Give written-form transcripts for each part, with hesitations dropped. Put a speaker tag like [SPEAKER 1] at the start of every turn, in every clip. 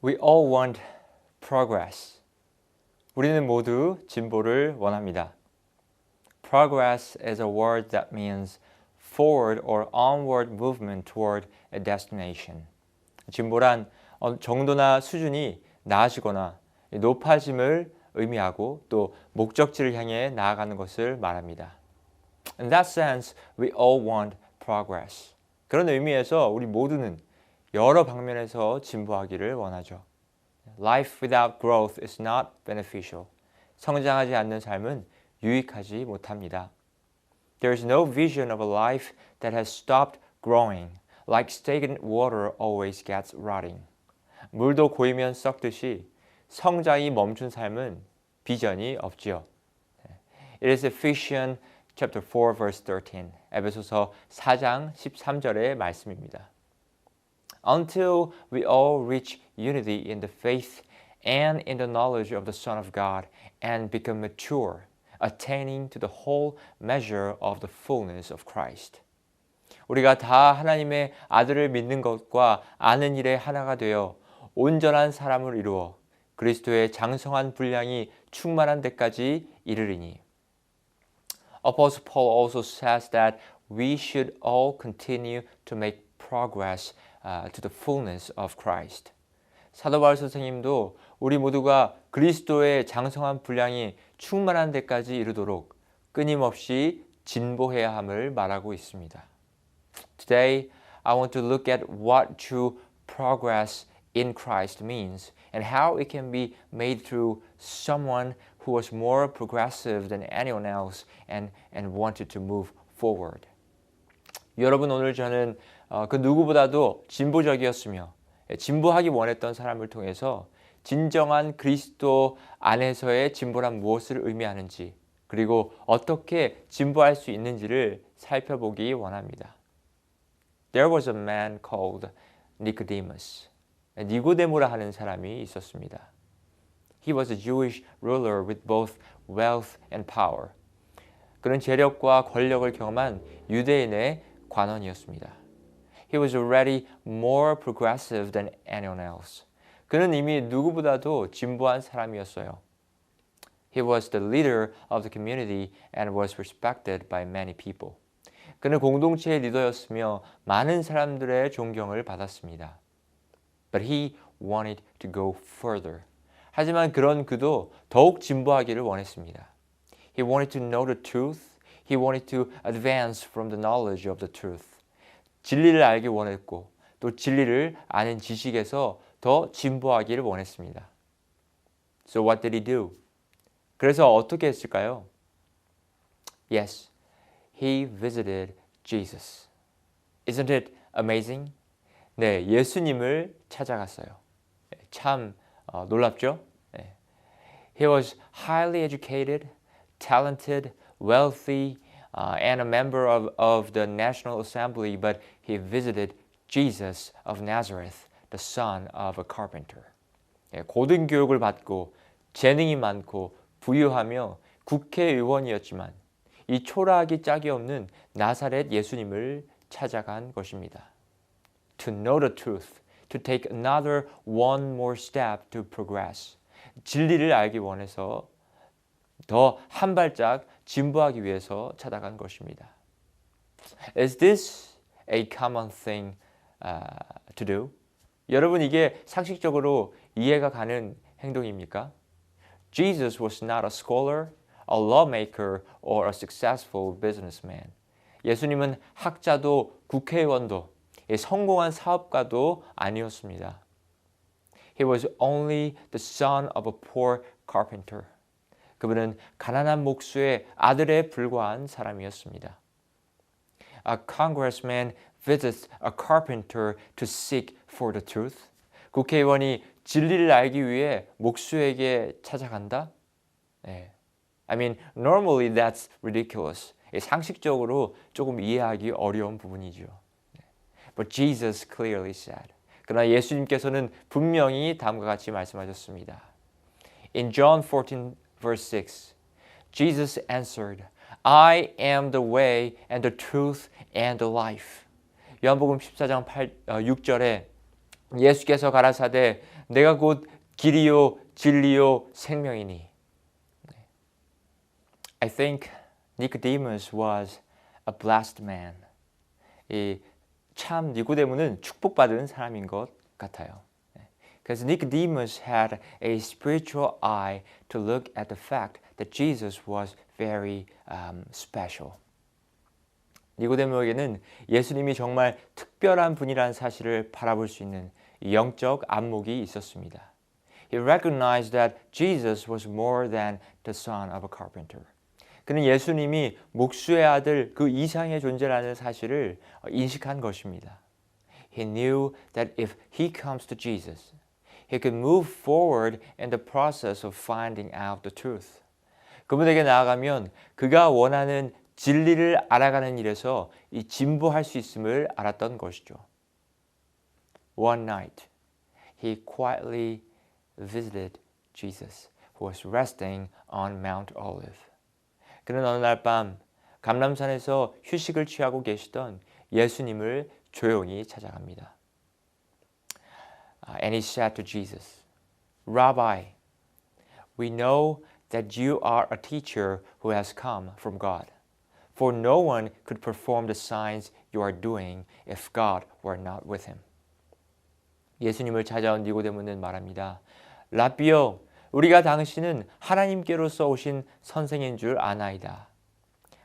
[SPEAKER 1] We all want progress. 우리는 모두 진보를 원합니다. Progress is a word that means forward or onward movement toward a destination. 진보란 정도나 수준이 나아지거나 높아짐을 의미하고 또 목적지를 향해 나아가는 것을 말합니다. In that sense, we all want progress. 그런 의미에서 우리 모두는 여러 방면에서 진보하기를 원하죠. Life without growth is not beneficial. 성장하지 않는 삶은 유익하지 못합니다. There is no vision of a life that has stopped growing. Like stagnant water always gets rotting. 물도 고이면 썩듯이 성장이 멈춘 삶은 비전이 없지요. It is Ephesians chapter 4 verse 13. 에베소서 4장 13절의 말씀입니다. Until we all reach unity in the faith and in the knowledge of the Son of God and become mature, attaining to the whole measure of the fullness of Christ. 우리가 다 하나님의 아들을 믿는 것과 아는 일에 하나가 되어 온전한 사람을 이루어 그리스도의 장성한 분량이 충만한 데까지 이르리니. Apostle Paul also says that we should all continue to make progress to the fullness of Christ. 사도 바울 선생님도 우리 모두가 그리스도의 장성한 분량이 충만한 데까지 이르도록 끊임없이 진보해야 함을 말하고 있습니다. Today, I want to look at what true progress in Christ means and how it can be made through someone who was more progressive than anyone else and wanted to move forward. 여러분, 오늘 저는 그 누구보다도 진보적이었으며 진보하기 원했던 사람을 통해서 진정한 그리스도 안에서의 진보란 무엇을 의미하는지 그리고 어떻게 진보할 수 있는지를 살펴보기 원합니다. There was a man called Nicodemus. 니고데모라 하는 사람이 있었습니다. He was a Jewish ruler with both wealth and power. 그는 재력과 권력을 경험한 유대인의 관원이었습니다. He was already more progressive than anyone else. 그는 이미 누구보다도 진보한 사람이었어요. He was the leader of the community and was respected by many people. 그는 공동체의 리더였으며 많은 사람들의 존경을 받았습니다. But he wanted to go further. 하지만 그도 더욱 진보하기를 원했습니다. He wanted to know the truth. He wanted to advance from the knowledge of the truth. 진리를 알기 원했고 또 진리를 아는 지식에서 더 진보하기를 원했습니다. So what did he do? 그래서 어떻게 했을까요? Yes, he visited Jesus. Isn't it amazing? 네, 예수님을 찾아갔어요. 참 놀랍죠? 네. He was highly educated, talented, wealthy, and a member of the National Assembly, but he visited Jesus of Nazareth, the son of a carpenter. 고등 교육을 받고 재능이 많고 부유하며 국회의원이었지만 이 초라하기 짝이 없는 나사렛 예수님을 찾아간 것입니다. To know the truth, to take another one more step to progress. 진리를 알기 원해서 더 한 발짝 진보하기 위해서 찾아간 것입니다. Is this a common thing to do? 여러분 이게 상식적으로 이해가 가는 행동입니까? Jesus was not a scholar, a lawmaker, or a successful businessman. 예수님은 학자도 국회의원도 성공한 사업가도 아니었습니다. He was only the son of a poor carpenter. 그분은 가난한 목수의 아들에 불과한 사람이었습니다. A congressman visits a carpenter to seek for the truth. 국회의원이 진리를 알기 위해 목수에게 찾아간다? 네. I mean, normally that's ridiculous. 상식적으로 조금 이해하기 어려운 부분이죠. But Jesus clearly said. 그러나 예수님께서는 분명히 다음과 같이 말씀하셨습니다. In John 14 verse 6, Jesus answered, I am the way and the truth and the life. 요한복음 14장 6절에 예수께서 가라사대 내가 곧 길이요 진리요 생명이니. I think Nicodemus was a blessed man. 참 니고데모는 축복받은 사람인 것 같아요. Because Nicodemus had a spiritual eye to look at the fact that Jesus was very special. 니고데모에게는 예수님이 정말 특별한 분이라는 사실을 바라볼 수 있는 영적 안목이 있었습니다. He recognized that Jesus was more than the son of a carpenter. 그는 예수님이 목수의 아들 그 이상의 존재라는 사실을 인식한 것입니다. He knew that if he comes to Jesus, he could move forward in the process of finding out the truth. 그분에게 나아가면 그가 원하는 진리를 알아가는 일에서 이 진보할 수 있음을 알았던 것이죠. One night, he quietly visited Jesus, who was resting on Mount Olive. 그는 어느 날 밤 감람산에서 휴식을 취하고 계시던 예수님을 조용히 찾아갑니다. And he said to Jesus, Rabbi, we know that you are a teacher who has come from God. For no one could perform the signs you are doing if God were not with him. 예수님을 찾아온 니고데모는 말합니다. 라비요, 우리가 당신은 하나님께로서 오신 선생인 줄 아나이다.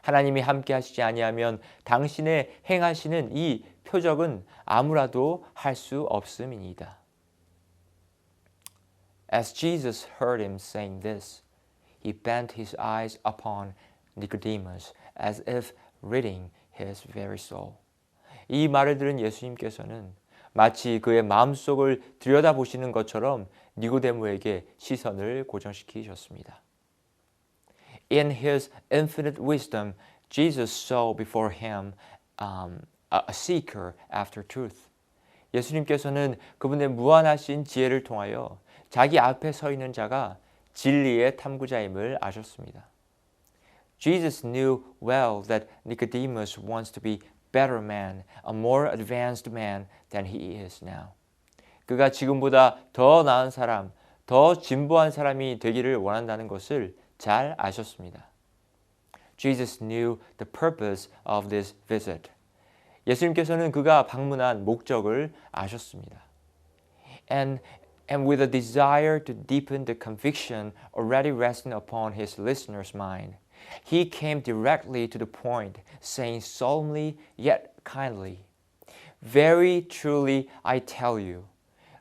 [SPEAKER 1] 하나님이 함께 하시지 아니하면 당신의 행하시는 이 표적은 아무라도 할 수 없음이니이다. As Jesus heard him saying this, he bent his eyes upon Nicodemus as if reading his very soul. 이 말을 들은 예수님께서는 마치 그의 마음속을 들여다보시는 것처럼 니고데모에게 시선을 고정시키셨습니다. In his infinite wisdom, Jesus saw before him a seeker after truth. 예수님께서는 그분의 무한하신 지혜를 통하여 자기 앞에 서 있는 자가 진리의 탐구자임을 아셨습니다. Jesus knew well that Nicodemus wants to be better man, a more advanced man than he is now. 그가 지금보다 더 나은 사람, 더 진보한 사람이 되기를 원한다는 것을 잘 아셨습니다. Jesus knew the purpose of this visit. 예수님께서는 그가 방문한 목적을 아셨습니다. And with a desire to deepen the conviction already resting upon his listener's mind, he came directly to the point, saying solemnly yet kindly, Very truly I tell you,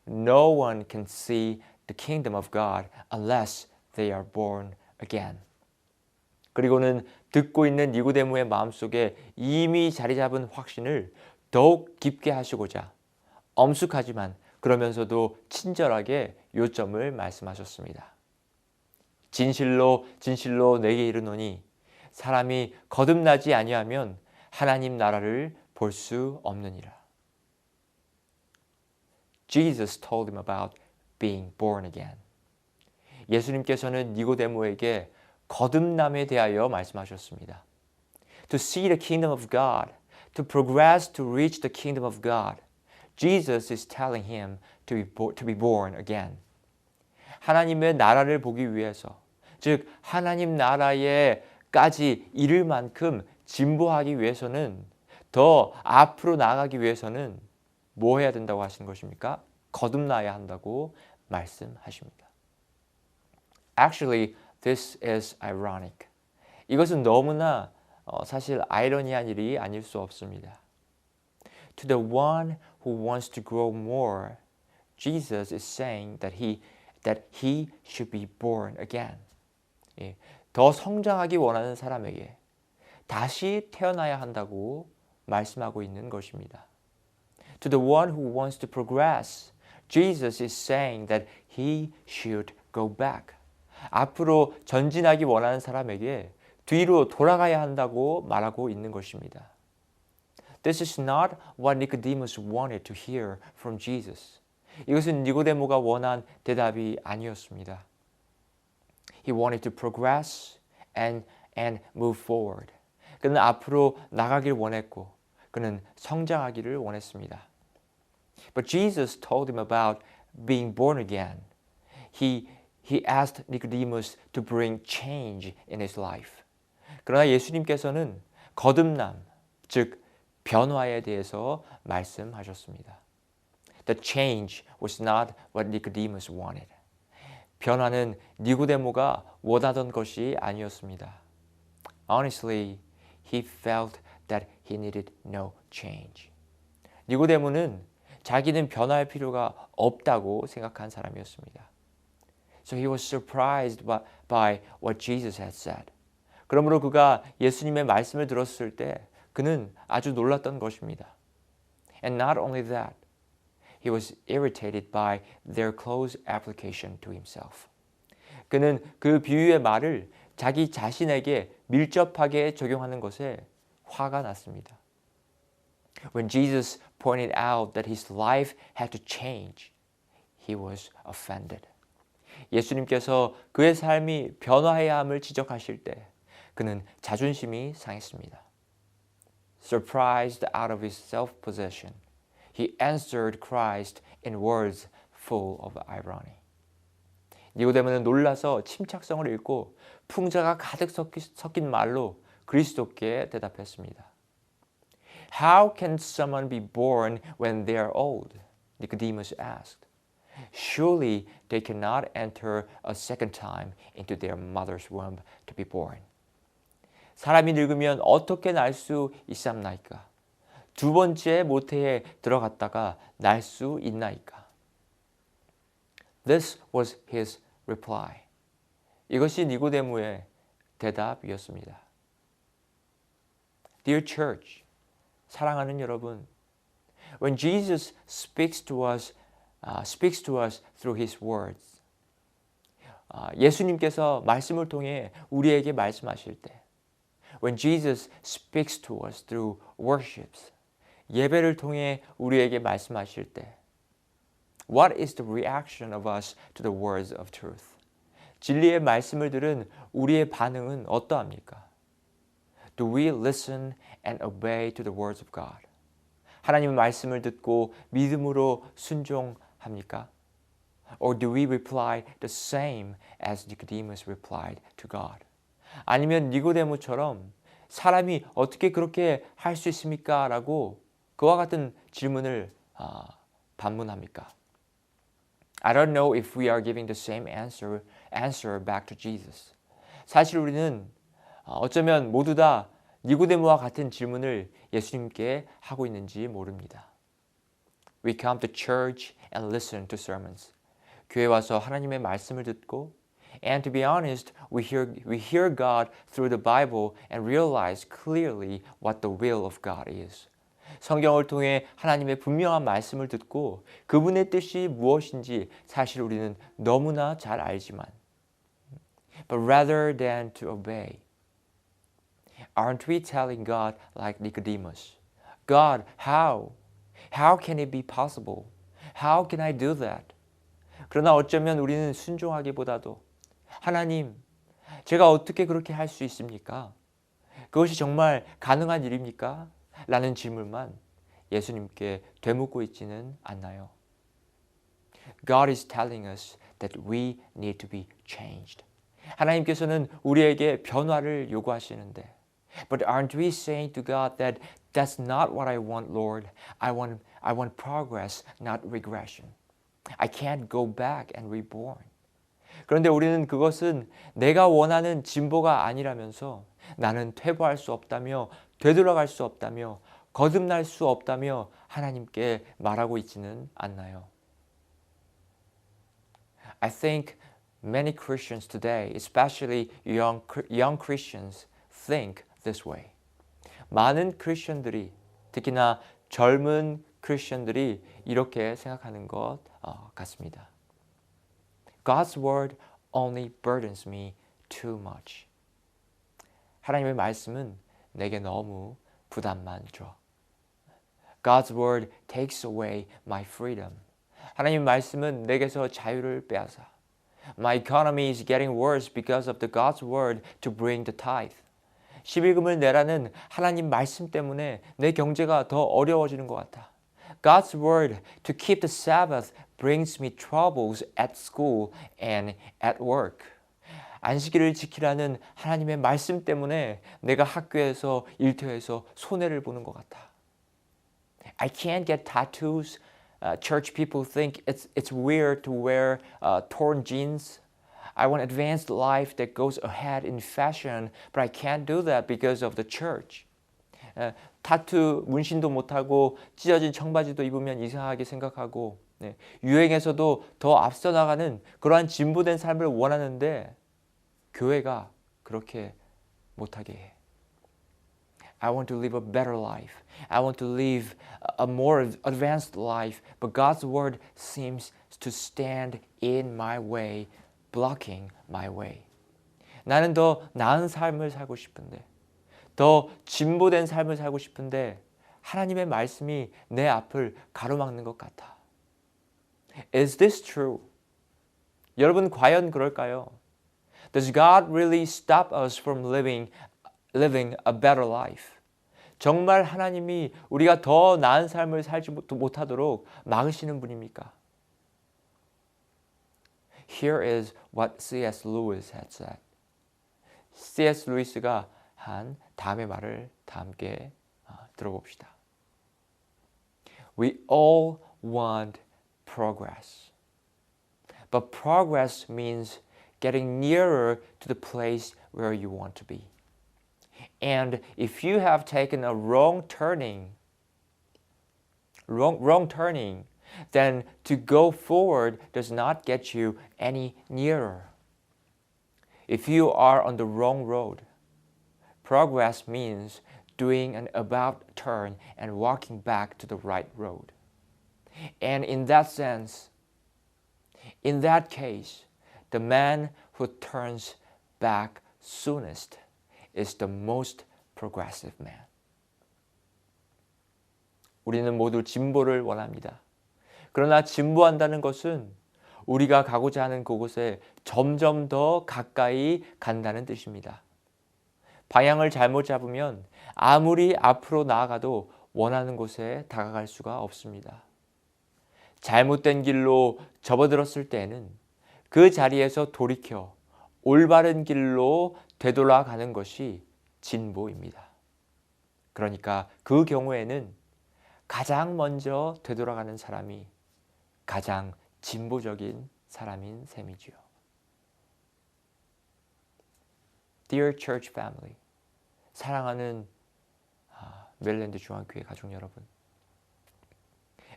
[SPEAKER 1] no one can see the kingdom of God unless they are born again. 그리고는 듣고 있는 니고데모의 마음속에 이미 자리 잡은 확신을 더욱 깊게 하시고자 엄숙하지만 그러면서도 친절하게 요점을 말씀하셨습니다. 진실로 진실로 내게 이르노니 사람이 거듭나지 아니하면 하나님 나라를 볼 수 없느니라. Jesus told him about being born again. 예수님께서는 니고데모에게 거듭남에 대하여 말씀하셨습니다. To see the kingdom of God, to progress to reach the kingdom of God, Jesus is telling him to be born again. 하나님의 나라를 보기 위해서, 즉 하나님 나라에까지 이를 만큼 진보하기 위해서는 더 앞으로 나아가기 위해서는 뭐 해야 된다고 하시는 것입니까? 거듭나야 한다고 말씀하십니다. Actually, this is ironic. 이것은 너무나 사실 아이러니한 일이 아닐 수 없습니다. To the one who wants to grow more, Jesus is saying that he should be born again. 더 성장하기 원하는 사람에게 다시 태어나야 한다고 말씀하고 있는 것입니다. To the one who wants to progress, Jesus is saying that he should go back. 앞으로 전진하기 원하는 사람에게 뒤로 돌아가야 한다고 말하고 있는 것입니다. This is not what Nicodemus wanted to hear from Jesus. 이것은 니고데모가 원한 대답이 아니었습니다. He wanted to progress and move forward. 그는 앞으로 나가길 원했고 그는 성장하기를 원했습니다. But Jesus told him about being born again. He asked Nicodemus to bring change in his life. 그러나 예수님께서는 거듭남, 즉 변화에 대해서 말씀하셨습니다. The change was not what Nicodemus wanted. 변화는 니고데모가 원하던 것이 아니었습니다. Honestly, he felt that he needed no change. 니고데모는 자기는 변화할 필요가 없다고 생각한 사람이었습니다. So he was surprised by what Jesus had said. 그러므로 그가 예수님의 말씀을 들었을 때 그는 아주 놀랐던 것입니다. And not only that, he was irritated by their close application to himself. 그는 그 비유의 말을 자기 자신에게 밀접하게 적용하는 것에 화가 났습니다. When Jesus pointed out that his life had to change, he was offended. 예수님께서 그의 삶이 변화해야 함을 지적하실 때 그는 자존심이 상했습니다. Surprised out of his self-possession, he answered Christ in words full of irony. 니고데모는 놀라서 침착성을 잃고 풍자가 가득 섞인 말로 그리스도께 대답했습니다. How can someone be born when they are old? Nicodemus asked. Surely they cannot enter a second time into their mother's womb to be born. 사람이 늙으면 어떻게 날 수 있삼나이까? 두 번째 모태에 들어갔다가 날 수 있나이까? This was his reply. 이것이 니고데모의 대답이었습니다. Dear church, 사랑하는 여러분, when Jesus speaks to us through his words, 예수님께서 말씀을 통해 우리에게 말씀하실 때, when Jesus speaks to us through worships, 예배를 통해 우리에게 말씀하실 때, what is the reaction of us to the words of truth? 진리의 말씀을 들은 우리의 반응은 어떠합니까? Do we listen and obey to the words of God? 하나님의 말씀을 듣고 믿음으로 순종합니까? Or do we reply the same as Nicodemus replied to God? 아니면 니고데모처럼 사람이 어떻게 그렇게 할 수 있습니까? 라고 그와 같은 질문을 반문합니까? I don't know if we are giving the same answer back to Jesus. 사실 우리는 어쩌면 모두 다 니고데모와 같은 질문을 예수님께 하고 있는지 모릅니다. We come to church and listen to sermons. 교회 와서 하나님의 말씀을 듣고 and to be honest, we hear God through the Bible and realize clearly what the will of God is. 성경을 통해 하나님의 분명한 말씀을 듣고 그분의 뜻이 무엇인지 사실 우리는 너무나 잘 알지만 But rather than to obey, aren't we telling God like Nicodemus, God, how? How can it be possible? How can I do that? 그러나 어쩌면 우리는 순종하기보다도 하나님, 제가 어떻게 그렇게 할 수 있습니까? 그것이 정말 가능한 일입니까? 라는 질문만 예수님께 되묻고 있지는 않나요? God is telling us that we need to be changed. 하나님께서는 우리에게 변화를 요구하시는데 But aren't we saying to God that that's not what I want, Lord? I want progress, not regression. I can't go back and reborn. 그런데 우리는 그것은 내가 원하는 진보가 아니라면서 나는 퇴보할 수 없다며 되돌아갈 수 없다며 거듭날 수 없다며 하나님께 말하고 있지는 않나요? I think many Christians today, especially young Christians, think this way. 많은 크리스천들이, 특히나 젊은 크리스천들이 이렇게 생각하는 것 같습니다. God's word only burdens me too much. 하나님의 말씀은 내게 너무 부담만 줘. God's word takes away my freedom. 하나님의 말씀은 내게서 자유를 빼앗아. My economy is getting worse because of the God's word to bring the tithe. 11금을 내라는 하나님 말씀 때문에 내 경제가 더 어려워지는 것 같아. God's word to keep the Sabbath brings me troubles at school and at work. 안식일을 지키라는 하나님의 말씀 때문에 내가 학교에서 일터에서 손해를 보는 것 같아. I can't get tattoos. Church people think it's weird to wear torn jeans. I want advanced life that goes ahead in fashion, but I can't do that because of the church. 타투 문신도 못하고 찢어진 청바지도 입으면 이상하게 생각하고 유행에서도 더 앞서 나가는 그러한 진보된 삶을 원하는데 교회가 그렇게 못하게 해. I want to live a better life. I want to live a more advanced life, but God's word seems to stand in my way, blocking my way. 나는 더 나은 삶을 살고 싶은데, 더 진보된 삶을 살고 싶은데 하나님의 말씀이 내 앞을 가로막는 것 같아. Is this true? 여러분 과연 그럴까요? Does God really stop us from living a better life? 정말 하나님이 우리가 더 나은 삶을 살지 못하도록 막으시는 분입니까? Here is what C.S. Lewis had said. C.S. 루이스가 한 다음의 말을 다 함께 들어봅시다. We all want progress. But progress means getting nearer to the place where you want to be. And if you have taken a wrong turning, then to go forward does not get you any nearer. If you are on the wrong road, progress means doing an about turn and walking back to the right road. And in that sense, in that case, the man who turns back soonest is the most progressive man. 우리는 모두 진보를 원합니다. 그러나 진보한다는 것은 우리가 가고자 하는 그곳에 점점 더 가까이 간다는 뜻입니다. 방향을 잘못 잡으면 아무리 앞으로 나아가도 원하는 곳에 다가갈 수가 없습니다. 잘못된 길로 접어들었을 때는 그 자리에서 돌이켜 올바른 길로 되돌아가는 것이 진보입니다. 그러니까 그 경우에는 가장 먼저 되돌아가는 사람이 가장 진보적인 사람인 셈이지요. Dear Church Family, 사랑하는 메릴랜드 중앙교회 가족 여러분,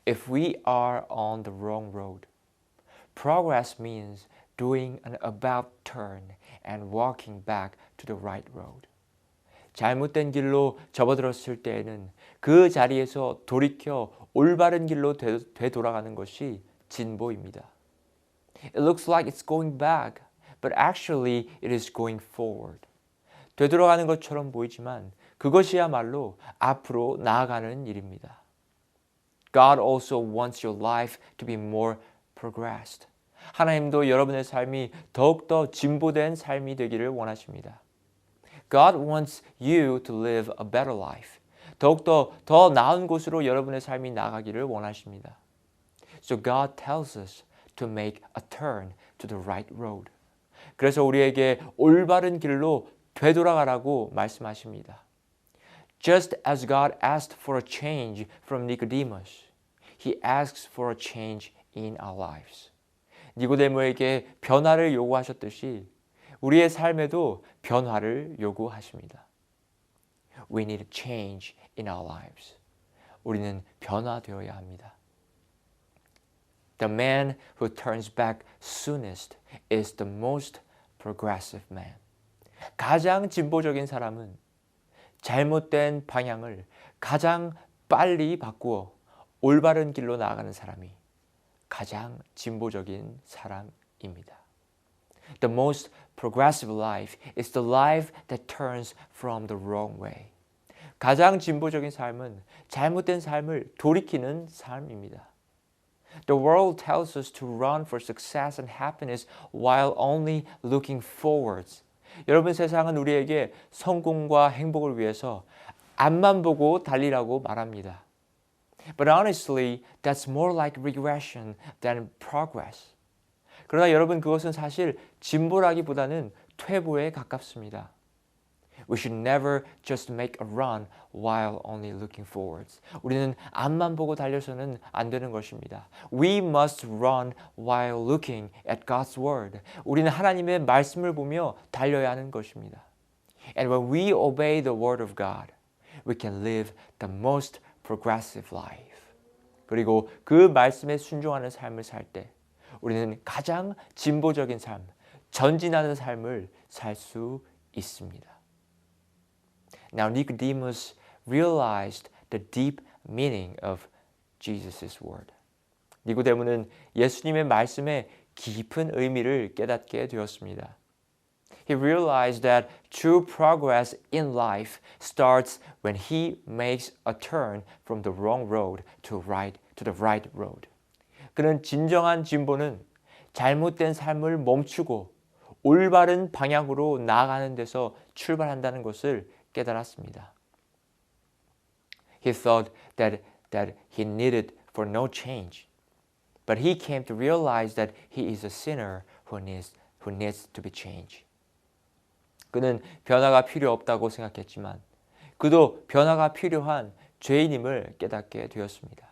[SPEAKER 1] If we are on the wrong road, progress means doing an about turn and walking back to the right road. 잘못된 길로 접어들었을 때에는 그 자리에서 돌이켜 올바른 길로 되돌아가는 것이 진보입니다. It looks like it's going back, but actually it is going forward. 되돌아가는 것처럼 보이지만 그것이야말로 앞으로 나아가는 일입니다. God also wants your life to be more progressed. 하나님도 여러분의 삶이 더욱더 진보된 삶이 되기를 원하십니다. God wants you to live a better life. 더욱더 더 나은 곳으로 여러분의 삶이 나가기를 원하십니다. So God tells us to make a turn to the right road. 그래서 우리에게 올바른 길로 되돌아가라고 말씀하십니다. Just as God asked for a change from Nicodemus, He asks for a change in our lives. 니고데모에게 변화를 요구하셨듯이 우리의 삶에도 변화를 요구하십니다. We need a change in our lives. 우리는 변화되어야 합니다. The man who turns back soonest is the most progressive man. 가장 진보적인 사람은 잘못된 방향을 가장 빨리 바꾸어 올바른 길로 나아가는 사람이 가장 진보적인 사람입니다. The most progressive life is the life that turns from the wrong way. 가장 진보적인 삶은 잘못된 삶을 돌이키는 삶입니다. The world tells us to run for success and happiness while only looking forwards. 여러분, 세상은 우리에게 성공과 행복을 위해서 앞만 보고 달리라고 말합니다. But honestly, that's more like regression than progress. 그러나 여러분 그것은 사실 진보라기보다는 퇴보에 가깝습니다. We should never just make a run while only looking forwards. 우리는 앞만 보고 달려서는 안 되는 것입니다. We must run while looking at God's word. 우리는 하나님의 말씀을 보며 달려야 하는 것입니다. And when we obey the word of God, we can live the most progressive life. 그리고 그 말씀에 순종하는 삶을 살 때 우리는 가장 진보적인 삶, 전진하는 삶을 살 수 있습니다. Now Nicodemus realized the deep meaning of Jesus' word. 니고데모는 예수님의 말씀의 깊은 의미를 깨닫게 되었습니다. He realized that true progress in life starts when he makes a turn from the wrong road to the right road. 그는 진정한 진보는 잘못된 삶을 멈추고 올바른 방향으로 나아가는 데서 출발한다는 것을 깨달았습니다. He thought that he needed for no change, but he came to realize that he is a sinner who needs to be changed. 그는 변화가 필요 없다고 생각했지만 그도 변화가 필요한 죄인임을 깨닫게 되었습니다.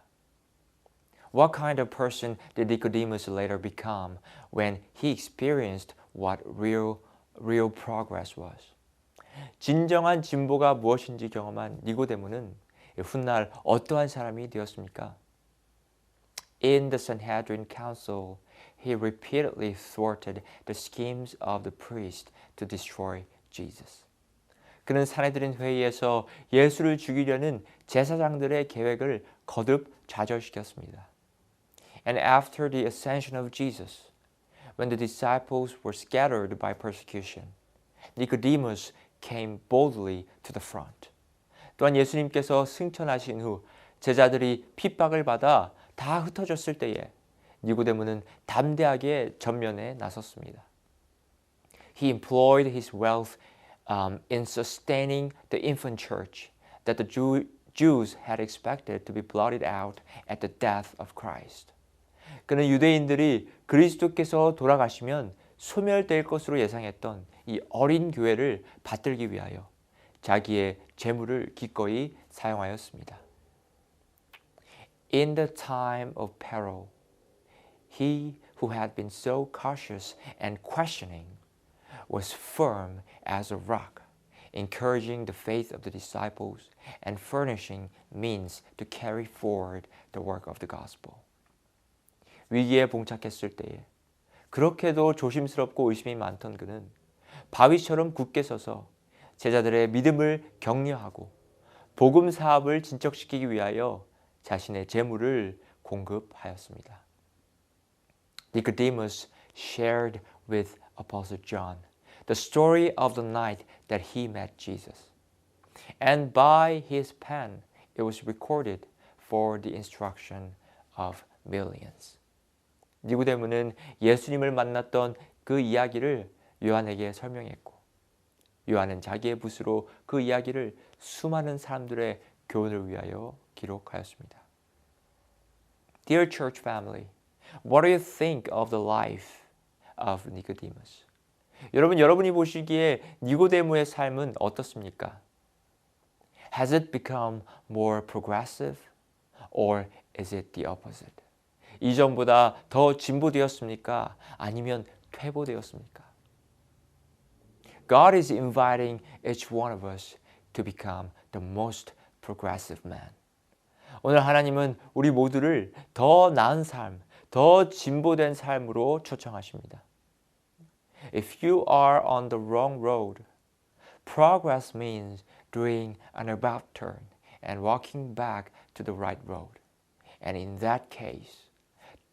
[SPEAKER 1] What kind of person did Nicodemus later become when he experienced what real progress was? 진정한 진보가 무엇인지 경험한 니고데모는 훗날 어떠한 사람이 되었습니까? In the Sanhedrin Council, he repeatedly thwarted the schemes of the priest to destroy Jesus. 그는 산헤드린 회의에서 예수를 죽이려는 제사장들의 계획을 거듭 좌절시켰습니다. And after the ascension of Jesus, when the disciples were scattered by persecution, Nicodemus came boldly to the front. 또한 예수님께서 승천하신 후 제자들이 핍박을 받아 다 흩어졌을 때에 니고데모는 담대하게 전면에 나섰습니다. He employed his wealth in sustaining the infant church that the Jews had expected to be blotted out at the death of Christ. 그는 유대인들이 그리스도께서 돌아가시면 소멸될 것으로 예상했던 이 어린 교회를 받들기 위하여 자기의 재물을 기꺼이 사용하였습니다. In the time of peril, he who had been so cautious and questioning was firm as a rock, encouraging the faith of the disciples and furnishing means to carry forward the work of the gospel. 위기에 봉착했을 때에 그렇게도 조심스럽고 의심이 많던 그는 바위처럼 굳게 서서 제자들의 믿음을 격려하고 복음 사업을 진척시키기 위하여 자신의 재물을 공급하였습니다. Nicodemus shared with Apostle John the story of the night that he met Jesus. And by his pen it was recorded for the instruction of millions. 니고데모는 예수님을 만났던 그 이야기를 요한에게 설명했고 요한은 자기의 붓으로 그 이야기를 수많은 사람들의 교훈을 위하여 기록하였습니다. Dear church family, what do you think of the life of Nicodemus? 여러분이 보시기에 니고데모의 삶은 어떻습니까? Has it become more progressive or is it the opposite? 이전보다 더 진보되었습니까? 아니면 퇴보되었습니까? God is inviting each one of us to become the most progressive man. 오늘 하나님은 우리 모두를 더 나은 삶, 더 진보된 삶으로 초청하십니다. If you are on the wrong road, progress means doing an about turn and walking back to the right road. And in that case,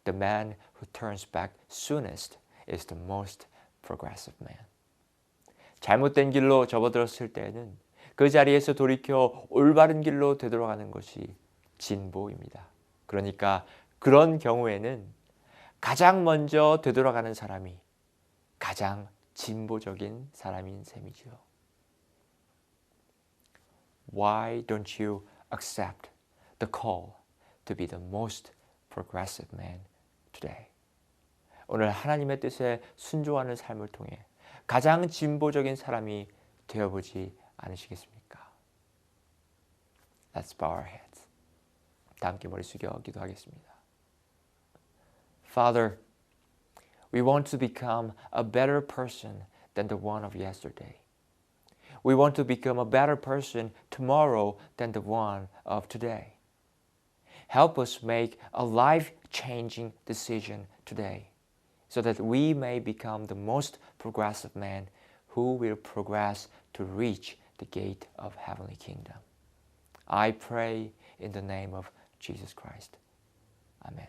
[SPEAKER 1] the man who turns back soonest is the most progressive man. 잘못된 길로 접어들었을 때에는 그 자리에서 돌이켜 올바른 길로 되돌아가는 것이 진보입니다. 그러니까 그런 경우에는 가장 먼저 되돌아가는 사람이 가장 진보적인 사람인 셈이죠. Why don't you accept the call to be the most progressive man today. 오늘 하나님의 뜻에 순종하는 삶을 통해 가장 진보적인 사람이 되어보지 않으시겠습니까? Let's bow our heads. 다 함께 머리 숙여 기도하겠습니다. Father, we want to become a better person than the one of yesterday. We want to become a better person tomorrow than the one of today. Help us make a life-changing decision today so that we may become the most progressive man who will progress to reach the gate of heavenly kingdom. I pray in the name of Jesus Christ. Amen.